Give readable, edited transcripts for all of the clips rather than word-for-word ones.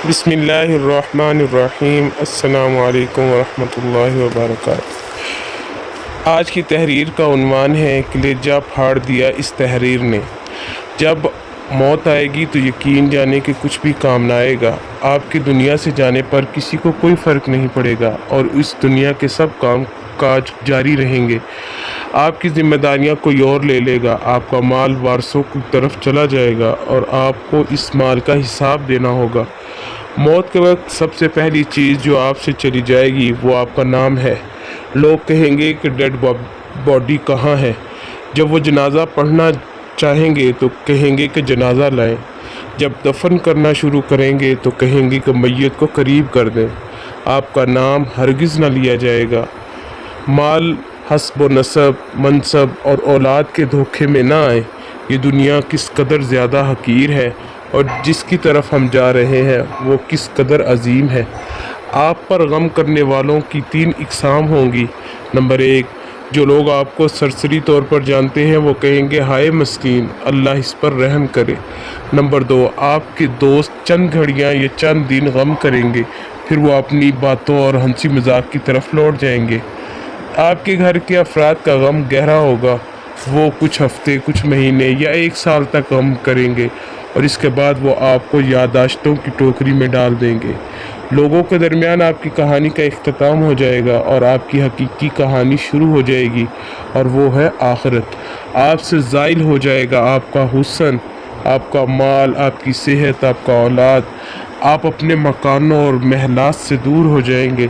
بسم اللہ الرحمن الرحیم۔ السلام علیکم ورحمۃ اللہ وبرکاتہ۔ آج کی تحریر کا عنوان ہے کلیجہ پھاڑ دیا اس تحریر نے۔ جب موت آئے گی تو یقین جانے کہ کچھ بھی کام نہ آئے گا۔ آپ کے دنیا سے جانے پر کسی کو کوئی فرق نہیں پڑے گا اور اس دنیا کے سب کام کاج جاری رہیں گے۔ آپ کی ذمہ داریاں کوئی اور لے لے گا۔ آپ کا مال وارثوں کی طرف چلا جائے گا اور آپ کو اس مال کا حساب دینا ہوگا۔ موت کے وقت سب سے پہلی چیز جو آپ سے چلی جائے گی وہ آپ کا نام ہے۔ لوگ کہیں گے کہ ڈیڈ باڈی کہاں ہے؟ جب وہ جنازہ پڑھنا چاہیں گے تو کہیں گے کہ جنازہ لائیں۔ جب دفن کرنا شروع کریں گے تو کہیں گے کہ میت کو قریب کر دیں۔ آپ کا نام ہرگز نہ لیا جائے گا۔ مال، حسب و نسب، منصب اور اولاد کے دھوکے میں نہ آئے۔ یہ دنیا کس قدر زیادہ حقیر ہے اور جس کی طرف ہم جا رہے ہیں وہ کس قدر عظیم ہے۔ آپ پر غم کرنے والوں کی 3 اقسام ہوں گی۔ نمبر 1، جو لوگ آپ کو سرسری طور پر جانتے ہیں وہ کہیں گے ہائے مسکین، اللہ اس پر رحم کرے۔ نمبر 2، آپ کے دوست چند گھڑیاں یا چند دن غم کریں گے، پھر وہ اپنی باتوں اور ہنسی مذاق کی طرف لوٹ جائیں گے۔ آپ کے گھر کے افراد کا غم گہرا ہوگا، وہ کچھ ہفتے، کچھ مہینے یا 1 سال تک غم کریں گے اور اس کے بعد وہ آپ کو یادداشتوں کی ٹوکری میں ڈال دیں گے۔ لوگوں کے درمیان آپ کی کہانی کا اختتام ہو جائے گا اور آپ کی حقیقی کہانی شروع ہو جائے گی، اور وہ ہے آخرت۔ آپ سے زائل ہو جائے گا آپ کا حسن، آپ کا مال، آپ کی صحت، آپ کا اولاد۔ آپ اپنے مکانوں اور محلات سے دور ہو جائیں گے۔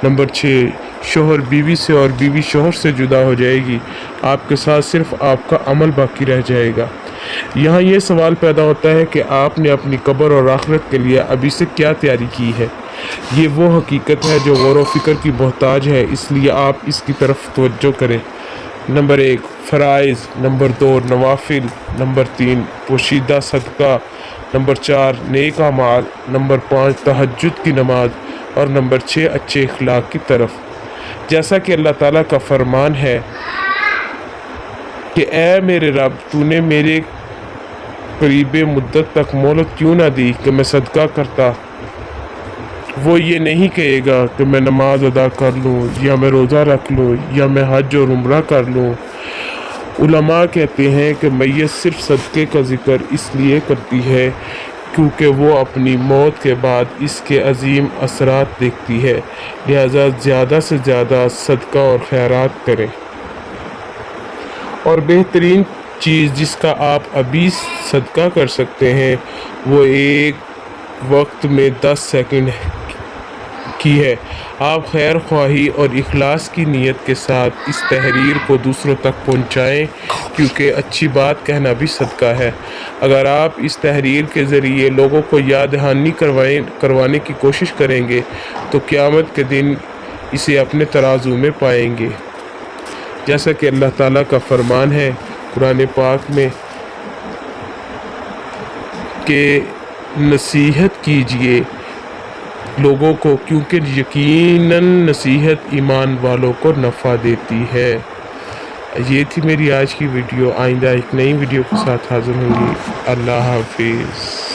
نمبر 6، شوہر بیوی سے اور بیوی شوہر سے جدا ہو جائے گی۔ آپ کے ساتھ صرف آپ کا عمل باقی رہ جائے گا۔ یہاں یہ سوال پیدا ہوتا ہے کہ آپ نے اپنی قبر اور آخرت کے لیے ابھی سے کیا تیاری کی ہے؟ یہ وہ حقیقت ہے جو غور و فکر کی محتاج ہے، اس لیے آپ اس کی طرف توجہ کریں۔ نمبر 1، فرائض۔ نمبر 2، نوافل۔ نمبر 3، پوشیدہ صدقہ۔ نمبر 4، نیک اعمال۔ نمبر 5، تہجد کی نماز۔ اور نمبر 6، اچھے اخلاق کی طرف۔ جیسا کہ اللہ تعالیٰ کا فرمان ہے کہ اے میرے رب، تو نے میرے قریب مدت تک مہلت کیوں نہ دی کہ میں صدقہ کرتا؟ وہ یہ نہیں کہے گا کہ میں نماز ادا کر لوں یا میں روزہ رکھ لوں یا میں حج اور عمرہ کر لوں۔ علماء کہتے ہیں کہ میت صرف صدقے کا ذکر اس لیے کرتی ہے کیونکہ وہ اپنی موت کے بعد اس کے عظیم اثرات دیکھتی ہے، لہذا زیادہ سے زیادہ صدقہ اور خیرات کریں۔ اور بہترین چیز جس کا آپ ابھی صدقہ کر سکتے ہیں وہ ایک وقت میں 10 سیکنڈ کی ہے۔ آپ خیر خواہی اور اخلاص کی نیت کے ساتھ اس تحریر کو دوسروں تک پہنچائیں، کیونکہ اچھی بات کہنا بھی صدقہ ہے۔ اگر آپ اس تحریر کے ذریعے لوگوں کو یاد دہانی کروانے کی کوشش کریں گے تو قیامت کے دن اسے اپنے ترازو میں پائیں گے۔ جیسا کہ اللہ تعالیٰ کا فرمان ہے قرآن پاک میں کہ نصیحت کیجئے لوگوں کو، کیونکہ یقیناً نصیحت ایمان والوں کو نفع دیتی ہے۔ یہ تھی میری آج کی ویڈیو۔ آئندہ ایک نئی ویڈیو کے ساتھ حاضر ہوں گی۔ اللہ حافظ۔